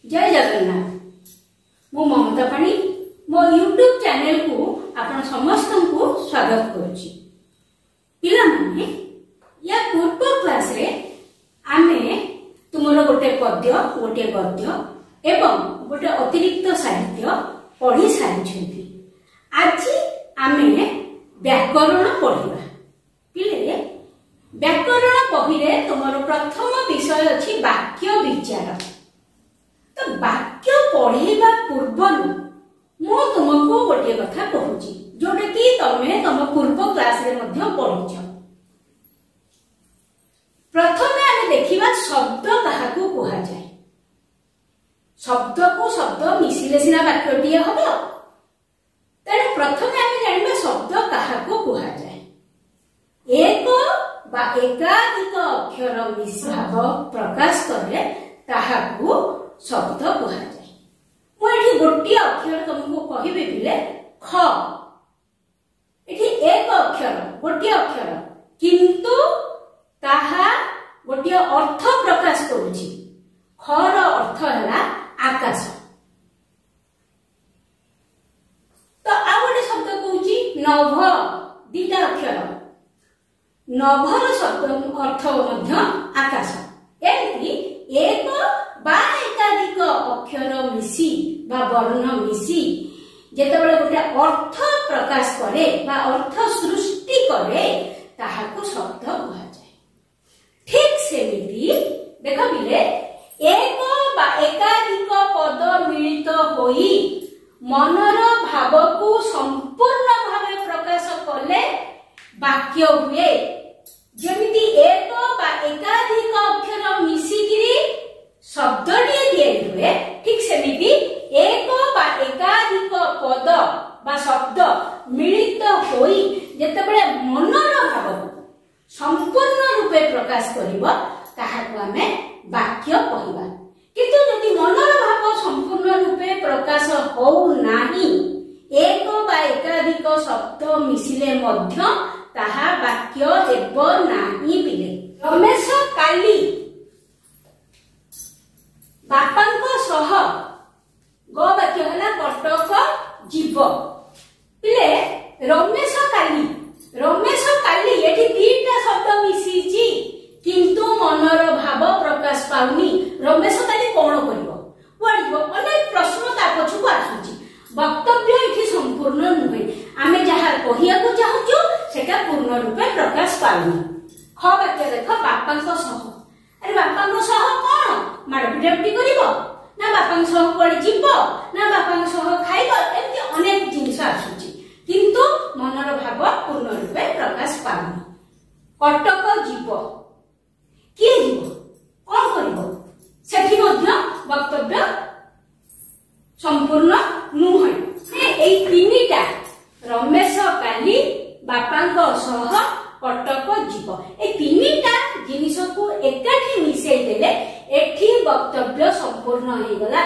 जय जगन्नाथ। मु ममता पाणी मो यूट्यूब चैनल को आपण समस्त को स्वागत करुच्ची। पिला माने या पूर्व क्लास रे आमे तुमरो गोटे पद्य गोटे गद्य एवं गोटे अतिरिक्त साहित्य पढ़ी सारी। आज आमे व्याकरण पढ़िबा। पिले व्याकरण बहिरे तुमरो प्रथम विषय अछि वाक्य विचार। तो वाक्य पढ़ेबा पूर्व मु तुमको गोटे कथा कहूची जोटा कि तमे तम पूर्व क्लास रे मध्य पढ़िछ। प्रथमे आमे देखिबा शब्द काहाकू कहा जाय। शब्द को शब्द मिसिले सिना वाक्यटिए हबो। तेणु प्रथमे आमे जानिबा शब्द काहाकू कहा जाय। एक बा एकाधिक अक्षर मिश्राव प्रकाश करे ताहाकू शब्द कहा जाय। मु एठी गोटिए अक्षर तुमको कहिबे बिले ख। एठी एक अक्षर गोटिए अक्षर किंतु ताहा गोटिए अर्थ प्रकाश करूची। ख र अर्थ हला आकाश। तो आ गोटे शब्द कहूची नभ। दीटा अक्षर नभर शब्द अर्थ मध्य आकाश। एमती एक बा एकाधिक अक्षर मिसी बा वर्ण मिसी जेतेबेले गोटे अर्थ प्रकाश करे बा अर्थ सृष्टि करे ताहाकू शब्द कहा जाय। ठीक सेमिति देख बिले एक बा एकाधिक पद मिलित होई मनर भावकू संपूर्ण भावे प्रकाश कले वाक्य हुए। जेमिति एक बा एकाधिक अक्षर मिसिकिरी शब्दटिए तैयारी हुए, ठीक सेमिति एक बा एकाधिक पद बा शब्द मिलित होई जेतेबेले मनर भाव संपूर्ण रूपे प्रकाश करिवो ताहाकू आमे वाक्य कहिबा। किंतु यदि मनर भाव संपूर्ण रूपे प्रकाश हो नाही एक बा एकाधिक शब्द मिसिले मध्य ताहा वाक्य हेबो नाही। बिले रमेश काली बापांको सह ग वाक्य हला कटक जीव। पिले रमेश काली एठी तीनटा शब्द मिसिची किंतु मनर भाव प्रकाश पाउनी। रमेश काली कोन करिवो पढिवो अनेक प्रश्न ता पछुको आसुची। वक्तव्य एठी संपूर्ण नुहे। आमे जहा कहिया को चाहूछु सेटा पूर्ण रूपे प्रकाश पाउनी। ख वाक्य देख बापांको सह। अरे बापांको सह कोन मारपिटापटी करिवो ना बापांको सह पड़ी जीवो ना बापांको सह खाइबो। एमति अनेक जिंस आसुची किंतु मनर भाव पूर्ण रूपे प्रकाश पाउनी। कटक जीव किए जीव कोन करिवो सेठी मध्य वक्तव्य संपूर्ण नुहे। एई तीनटा रमेश काली बापांको सह कटक जीव ए तीनटा जिनिस को एकाठी मिसेई देले एठी वक्तव्य संपूर्ण हो गला।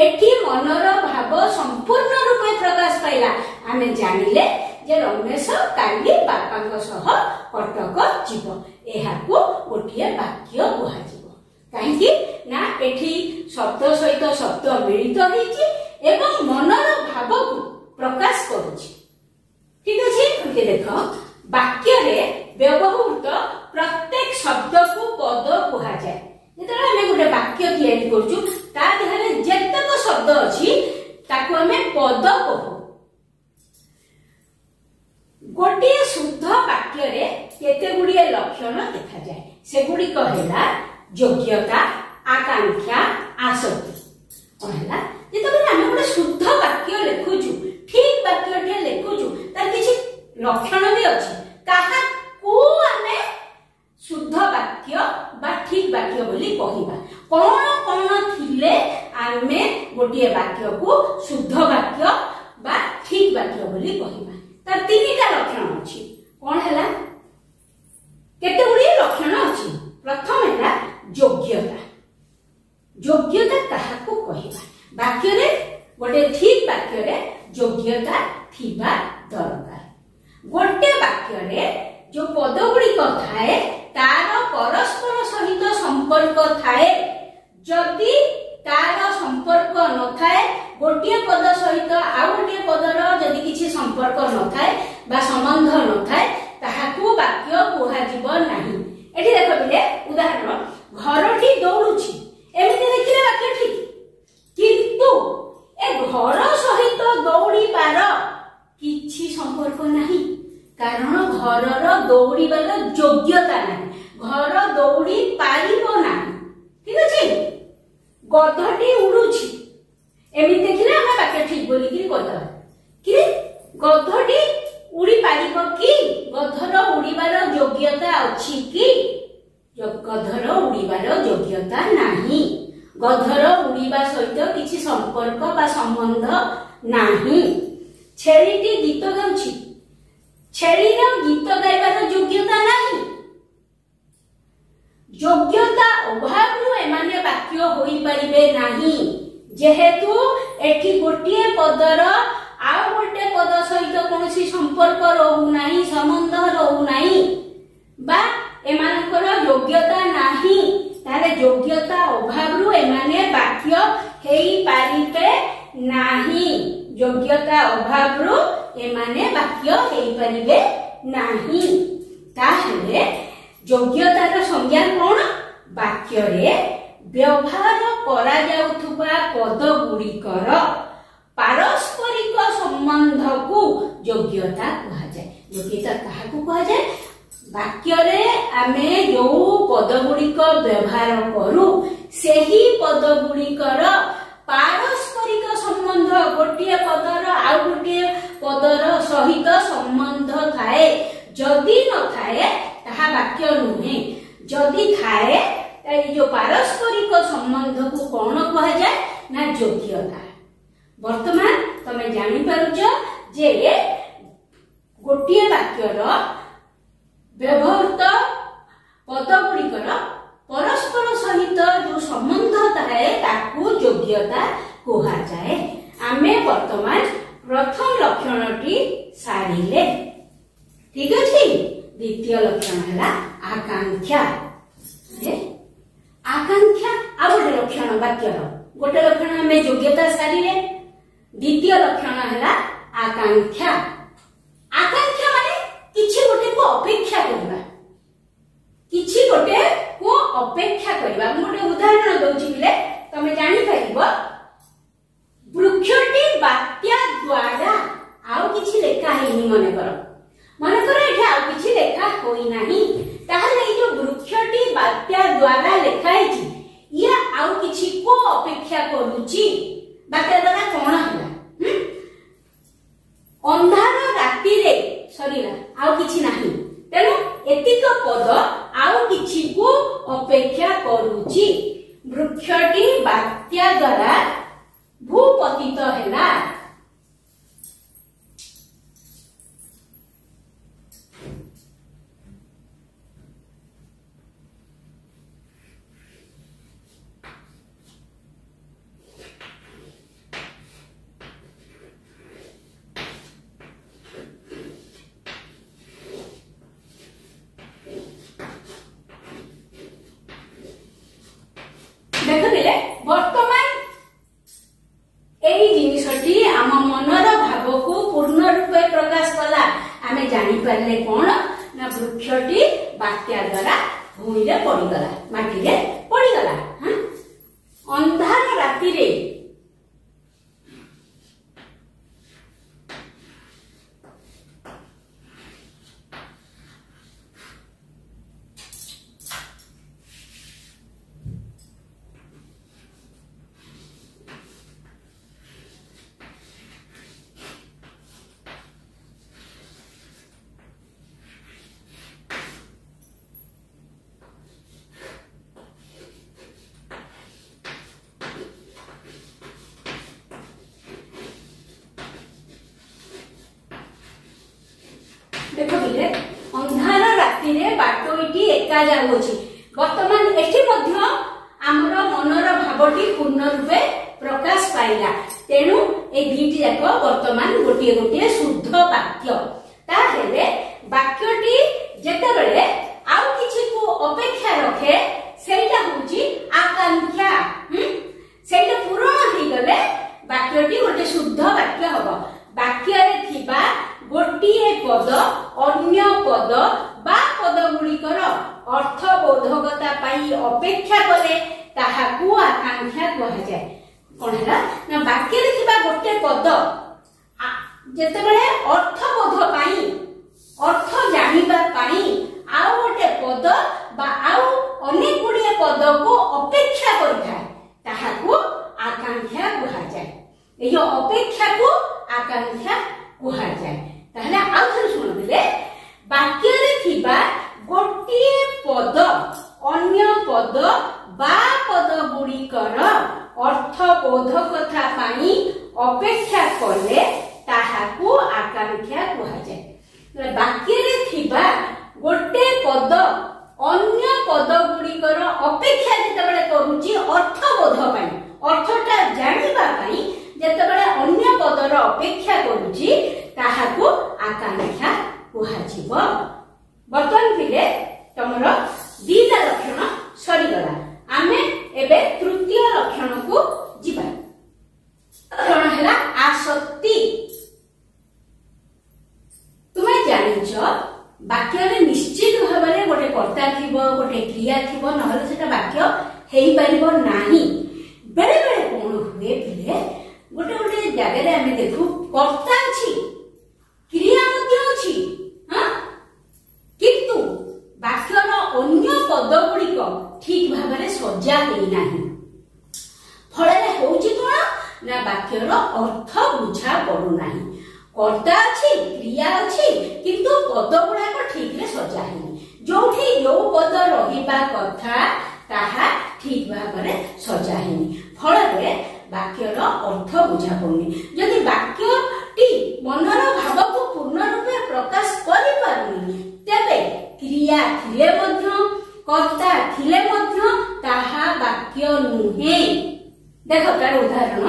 एठी मनर भाव संपूर्ण रूपे प्रकाश पाइला। आमे जानिले जे रमेश काली बापांको सह कटक जीव एहाकू गोटिए वाक्य कहा जीव। काहेकि ना एठी शब्द सहित शब्द मिलित होईची एवं मनर भाव को प्रकाश करूची। ठीक अछि। देख वाक्य रे व्यवहृत प्रत्येक शब्द को पद कहा जाय। जेतरा हमें गोटे वाक्य तैयारी करछु ता देहरे जेतक शब्द अछि ताको हमें पद कहू। गोटे शुद्ध वाक्य रे केते गुडिए लक्षण देखा जाय। से गुडी कहेला योग्यता आकांक्षा आसक्ति। कहला जेतबे हमें गोटे शुद्ध वाक्य लेखुछु ठीक वाक्यटे लेखुछु तार किछि लक्षण भी अछि। काहा को हमें शुद्ध वाक्य बा ठीक वाक्य बोली कहिबा। कोन कोन थिले आमे गोटिए वाक्य को शुद्ध वाक्य बा ठीक वाक्य बोली कहिबा। तार तीनटा लक्षण अछि। कोन हला केते गुडी लक्षण अछि। प्रथम हला योग्यता। योग्यता काहाकू कहिबा। वाक्य रे गोटे ठीक वाक्य रे योग्यता थिबा दरकार। गोटे वाक्य रे जो पद गुडी थाए तार परस्पर सहित संपर्क थाए। जदि तार संपर्क गोटे पद सहित आउ गोटे पदर जदि किछि संपर्क न थाए बा संबंध न थाए ताहाकू वाक्य कुहाजिब नाही। एठी देखो बिले उदाहरण घरटी दौड़ुछि एमिति देखिले वाक्य ठीक, किंतु ए घर सहित दौड़ीबार किछि संपर्क नाही, कारण घरर दौड़ीबार योग्यता नाही, घर दौड़ी पारिबो नाही। ठीक अछि। गधटी उडुछि एमिति देखिले हम वाक्य ठीक बोली कि कहता कि गधटी उड़ी पारिबो कि, गधर उड़ीबार योग्यता अछि कि, गधर उड़ीबार योग्यता नाही, गधर उड़ीबा सहित किछि संपर्क बा संबंध नाही। छेलीटी गीत गाउछि, छेलीर गीत गाइबार योग्यता नाही, योग्यता अभावरु एमाने वाक्य होई परिबे नाही, जेहेतु एठी गोटिए पदर आउ गोटे पद सहित कोनोसी संपर्क रहू नाही, संबंध रहू नाही बा एमानकर योग्यता नाही, तारे योग्यता अभावरु एमाने वाक्य हेई पारिबे नाही, योग्यता अभावरु एमाने वाक्य हेई परिबे नाही। ताहेले योग्यतार संज्ञा कोन, वाक्य रे व्यवहार करा जाउथुबा पद गुड़िकर पारस्परिक संबंध को योग्यता कहा जाए। योग्यता काहाकू कहा जाए, वाक्य रे आमे जो पद गुड़िक व्यवहार करू सेही पद गुड़िकर पारस्परिक संबंध, गोटे पदर आउ गोटे पदर सहित संबंध थाए, जदि न थाए ताहा वाक्य नुहे, जदि थाए जो पारस्परिक संबंध को कौन कहा जाए ना योग्यता। वर्तमान तमे जानि पारुछ जे गोटे वाक्यर व्यवहृत पद गुड़िकर परस्पर सहित जो संबंध थाए ताकू योग्यता कहा जाए। आमे वर्तमान प्रथम लक्षणटी सारिले। ठीक अछि। द्वितीय लक्षण है आकांक्षा। आकांक्षा आ गोटे लक्षण वाक्यर, गोटे लक्षण आमे योग्यता सारिले, द्वितीय लक्षण है आकांक्षा। आकांक्षा माने किछि गोटे को अपेक्षा करबा, किछि गोटे को अपेक्षा करबा। मोटे उदाहरण दउछि बिले तमे जानि पाइबो, वृक्षटी बात्या द्वारा आउ किछि लेखा हेनी, मन कर एठी आउ किछि लेखा होई नाही, ताहले ए जो वृक्षटी बात्या द्वारा लेखा हेछि या आउ किछि को अपेक्षा करूछि। बात्या द्वारा कोन होला, अंधार राति रे सरीला आउ किछि नाही, तेनु एतिक पद आउ किछि को अपेक्षा करूछि। वृक्षटी बात्या द्वारा भूपतित हैला। देखले वर्तमान एई जिनिसटी आम मनर भाव को पूर्ण रूपे प्रकाश कला। आमे जानि पारले कोन ना वृक्षटी बात्या द्वारा भूमि रे पड़ी गला, माटी रे पड़ी गला। अंधार राति रे देखो बिले अंधार राति रे बाटोईटी एका जाउछि। वर्तमान एठी मध्य आमर मनर भावटी पूर्ण रूपे प्रकाश पाइला, तेणु ए दुईटी जाक वर्तमान गोटे गोटे शुद्ध वाक्य। ताहेले वाक्यटी जेतेबेले आउ किछि को अपेक्षा रखे सेटा होछि आकांक्षा। सेटा पूर्ण ही गले वाक्य ବାକ୍ୟଟି ଗୋଟେ ଶୁଦ୍ଧ ବାକ୍ୟ ହବ। ବାକ୍ୟରେ ଥିବା ଗୋଟିଏ ପଦ ଅନ୍ୟ ପଦ ବା ପଦ ଗୁଡିକର ଅର୍ଥବୋଧକତା ପାଇଁ ଅପେକ୍ଷା କଲେ ତାହାକୁ ଆକାଂକ୍ଷା କୁହାଯାଏ। କଣ ହେଲା ନା ବାକ୍ୟରେ ଥିବା ଗୋଟେ ପଦ ଯେତେବେଳେ ଅର୍ଥବୋଧ ପାଇଁ ଅର୍ଥ ଜାଣିବା ପାଇଁ ଆଉ ଗୋଟେ ପଦ ବା ଆଉ ଅନେକ ଗୁଡ଼ିଏ ପଦକୁ ଅପେକ୍ଷା କରିଥାଏ ତାହାକୁ ଆକାଂକ୍ଷା କୁହାଯାଏ। ଏଇ ଯୋଉ ଅପେକ୍ଷାକୁ ଆକାଂକ୍ଷା କୁହାଯାଏ। ତାହେଲେ ଆଉ ଥରେ ଶୁଣିଲେ ବାକ୍ୟରେ ଥିବା ଗୋଟିଏ ପଦ ଅନ୍ୟ ପଦ ବା ପଦ ଗୁଡିକର ଅର୍ଥବୋଧକତା ପାଇଁ ଅପେକ୍ଷା କଲେ ତାହାକୁ ଆକାଂକ୍ଷା କୁହାଯାଏ। ବାକ୍ୟରେ ଥିବା ଗୋଟେ ପଦ ଅନ୍ୟ ପଦ ଗୁଡିକର ଅପେକ୍ଷା ଯେତେବେଳେ କରୁଛି ଅର୍ଥବୋଧ ପାଇଁ ଅର୍ଥଟା ଜାଣିବା ପାଇଁ ଯେତେବେଳେ ଅନ୍ୟ ପଦର ଅପେକ୍ଷା କରୁଛି ତାହାକୁ ଆକାଂକ୍ଷା କୁହାଯିବ। ବର୍ତ୍ତମାନ ପିଲେ ତମର ଦିଟା ଲକ୍ଷଣ ସରିଗଲା। ଆମେ ଏବେ ତୃତୀୟ ଲକ୍ଷଣକୁ ଯିବା। ଲକ୍ଷଣ ହେଲା ଆସକ୍ତି। ତୁମେ ଜାଣିଛ ବାକ୍ୟରେ ନିଶ୍ଚିତ ଭାବରେ ଗୋଟେ କର୍ତ୍ତା ଥିବ ଗୋଟେ କ୍ରିୟା ଥିବ ନହେଲେ ସେଟା ବାକ୍ୟ ହେଇପାରିବ ନାହିଁ। ବେଳେ ବେଳେ କଣ ହୁଏ ପିଲେ ଗୋଟେ ଗୋଟେ ଜାଗାରେ ଆମେ ଦେଖୁ କର୍ତ୍ତା ଅଛି କ୍ରିୟା ମଧ୍ୟ ଅଛି କିନ୍ତୁ ବାକ୍ୟର ଅନ୍ୟ ପଦ ଗୁଡିକ ଠିକ ଭାବରେ ସଜା ହେଇନାହିଁ। ଫଳରେ ହଉଛି କଣ ନା ବାକ୍ୟର ଅର୍ଥ ବୁଝା ପଡୁନାହିଁ। କର୍ତ୍ତା ଅଛି କ୍ରିୟା ଅଛି କିନ୍ତୁ ପଦ ଗୁଡାକ ଠିକରେ ସଜା ହେଇନି। ଯୋଉଠି ଯୋଉ ପଦ ରହିବା କଥା ତାହା ଠିକ ଭାବରେ ସଜା ହେଇନି। ଫଳରେ ବାକ୍ୟର ଅର୍ଥ ବୁଝା ପଡୁନି। ଯଦି ବାକ୍ୟଟି ମନର ଭାବକୁ ପୂର୍ଣ୍ଣ ରୂପେ ପ୍ରକାଶ କରିପାରୁନି ତେବେ କ୍ରିୟା ଥିଲେ ମଧ୍ୟ କର୍ତ୍ତା ଥିଲେ ମଧ୍ୟ ତାହା ବାକ୍ୟ ନୁହେଁ। ଦେଖ ତାର ଉଦାହରଣ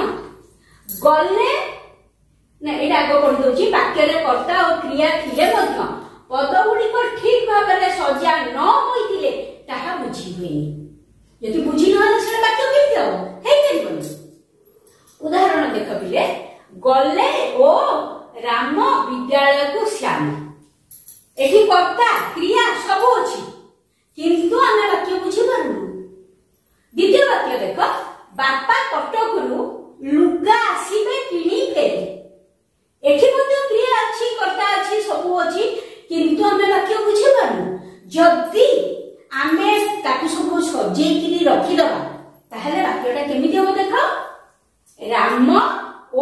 ଗଲେ ନା ଏଇଟା ଆଗ କହିଦଉଛି ବାକ୍ୟରେ କର୍ତ୍ତା ଓ କ୍ରିୟା ଥିଲେ ମଧ୍ୟ ପଦ ଗୁଡିକ ଠିକ ଭାବରେ ସଜା ନ ହୋଇଥିଲେ ତାହା ବୁଝି ହୁଏନି। ଯଦି ବୁଝି ନହେଲେ ସେଟା ବାକ୍ୟ କେମିତି ହବ ହେଇପାରିବନି। ଉଦାହରଣ ଦେଖ ପିଲେ ଗଲେ ଓ ରାମ ବିଦ୍ୟାଳୟକୁ ଶ୍ୟାମ। ଏଠି କର୍ତ୍ତା କ୍ରିୟା ସବୁ ଅଛି କିନ୍ତୁ ଆମେ ବାକ୍ୟ ବୁଝିପାରୁନୁ। ଦ୍ୱିତୀୟ ବାକ୍ୟ ଦେଖ ବାପା କଟକରୁ ଲୁଗା ଆସିବେ କିଣି ଫେରେ। ଏଠି ମଧ୍ୟ କ୍ରିୟା ଅଛି କର୍ତ୍ତା ଅଛି ସବୁ ଅଛି କିନ୍ତୁ ଆମେ ବାକ୍ୟ ବୁଝିପାରୁନୁ। ଯଦି ଆମେ ତାକୁ ସବୁ ସଜେଇକିରି ରଖିଦବା ତାହେଲେ ବାକ୍ୟଟା କେମିତି ହବ ଦେଖ ରାମ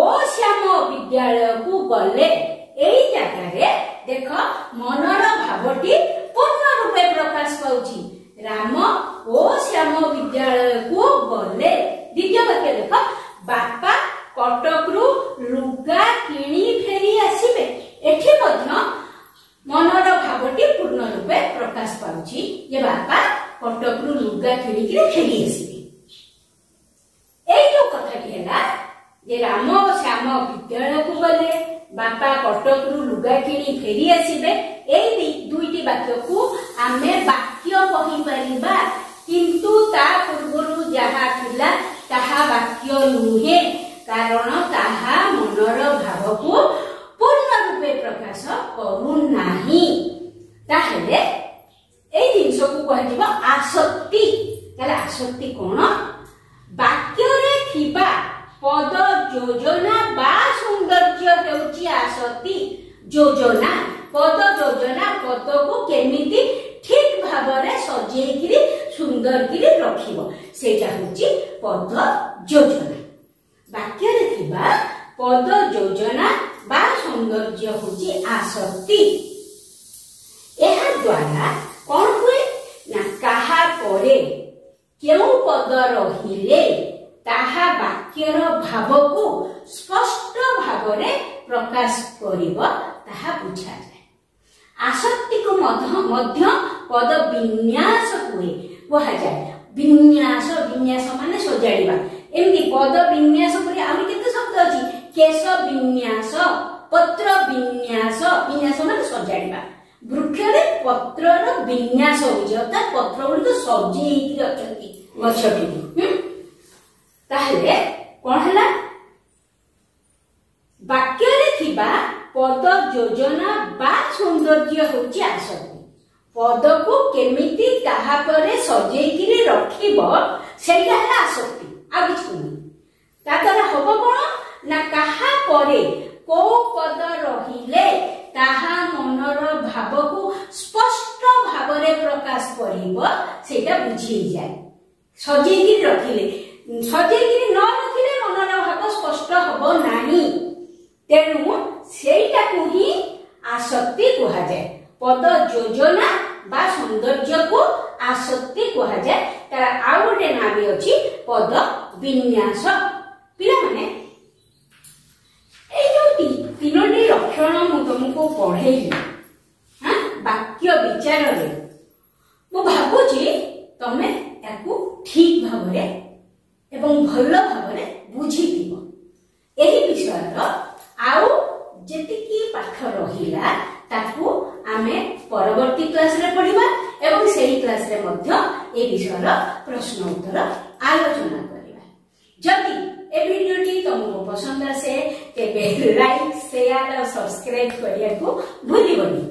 ଓ ଶ୍ୟାମ ବିଦ୍ୟାଳୟକୁ ଗଲେ। ଏଇ ଜାଗାରେ ଦେଖ ମନର ଭାବଟି ପୂର୍ଣ୍ଣ ରୂପେ ପ୍ରକାଶ ପାଉଛି। ରାମ ଓ ଶ୍ୟାମ ବିଦ୍ୟାଳୟକୁ ଗଲେ। ଦ୍ୱିତୀୟ ବାକ୍ୟ ଦେଖ ବାପା କଟକରୁ ଲୁଗା କିଣି ଫେରି ଆସିବେ। ଏଠି ମଧ୍ୟ ମନର ଭାବଟି ପୂର୍ଣ୍ଣ ରୂପେ ପ୍ରକାଶ ପାଉଛି ଯେ ବାପା କଟକରୁ ଲୁଗା କିଣିକିରି ଫେରି ଆସିବେ। ଏଇ ଯୋଉ କଥାଟି ହେଲା ଯେ ରାମ ଓ ଶ୍ୟାମ ବିଦ୍ୟାଳୟକୁ ଗଲେ ବାପା କଟକରୁ ଲୁଗା କିଣି ଫେରି ଆସିବେ। ଏଇ ଦୁଇଟି ବାକ୍ୟକୁ ଆମେ ବାକ୍ୟ କହିପାରିବା କିନ୍ତୁ ତା ପୂର୍ବରୁ ଯାହା ଥିଲା ତାହା ବାକ୍ୟ ନୁହେଁ କାରଣ ତାହା ମନର ଭାବକୁ ପୂର୍ଣ୍ଣ ରୂପେ ପ୍ରକାଶ କରୁନାହିଁ। ତାହେଲେ ଏଇ ଜିନିଷକୁ କୁହାଯିବ ଆସକ୍ତି। ତାହେଲେ ଆସକ୍ତି କଣ? ବାକ୍ୟରେ ଥିବା ପଦ ଯୋଜନା ବା ସୌନ୍ଦର୍ଯ୍ୟ ହେଉଛି ଆସକ୍ତି। ଯୋଜନା ପଦ ଯୋଜନା ପଦକୁ କେମିତି ଠିକ ଭାବରେ ସଜେଇକିରି ସୁନ୍ଦରକିରି ରଖିବ ସେଇଟା ହଉଛି ପଦ ଯୋଜନା। ବାକ୍ୟରେ ଥିବା ପଦ ଯୋଜନା ବା ସୌନ୍ଦର୍ଯ୍ୟ ହଉଛି ଆସକ୍ତି। ଏହା ଦ୍ୱାରା କଣ ହୁଏ ନା କାହା ପରେ କେଉଁ ପଦ ରହିଲେ ତାହା ବାକ୍ୟର ଭାବକୁ ସ୍ପଷ୍ଟ ଭାବରେ ପ୍ରକାଶ କରିବ ତାହା ବୁଝାଯାଏ। ଆସକ୍ତିକୁ ମଧ୍ୟ ପଦ ବିନ୍ୟାସ କୁହାଯାଏ। ବିନ୍ୟାସ ବିନ୍ୟାସ ମାନେ ସଜାଡ଼ିବା। ଏମିତି ପଦ ବିନ୍ୟାସ କରି ଆହୁରି କେତେ ଶବ୍ଦ ଅଛି କେଶ ବିନ୍ୟାସ ପତ୍ର ବିନ୍ୟାସ। ବିନ୍ୟାସ ମାନେ ସଜାଡ଼ିବା। ବୃକ୍ଷରେ ପତ୍ରର ବିନ୍ୟାସ ହଉଛି ଅର୍ଥାତ୍ ପତ୍ର ଗୁଡ଼ିକ ସଜେଇକି ଅଛନ୍ତି ଗଛଟିକୁ। ତାହେଲେ କଣ ହେଲା योजना बा सौंदर्य होची आसक्ति पद को केमिति ताहा परे सजेइकिरी रखिबो सेटा है आसक्ति आ किछ नहीं ताकर हबो कोन ना काहा परे को पद रहिले ताहा मनर भाव को स्पष्ट भावरे प्रकाश करिबो सेटा बुझी जाय सजेइकिरी रखिले सजेइकिरी न रखिले मनर भाव स्पष्ट हबो नाही तेणु सेटा को ही आसक्ति कहा जाए पद योजना बा सौंदर्य को आसक्ति कहा जाए तार आ गोटे ना भी अछि पद विन्यास पिला माने ए जो तीनोटी लक्षण मु तुमको पढ़ेली हां वाक्य विचार रे मु भाबुची तमे याकू ठीक भाबरे एवं भल भाबरे बुझी दिबो एही विषय रो आउ जेतिकी पाठ रहिला ताकू आमे परवर्ती क्लास रे पढिबा एवं सेही क्लास रे मध्य ए विषयर प्रश्न उत्तर आलोचना करिबा जदि ए वीडियोटी तुमको पसंद आसे तेबे लाइक शेयर और सब्सक्राइब करिया को भूलिबनी।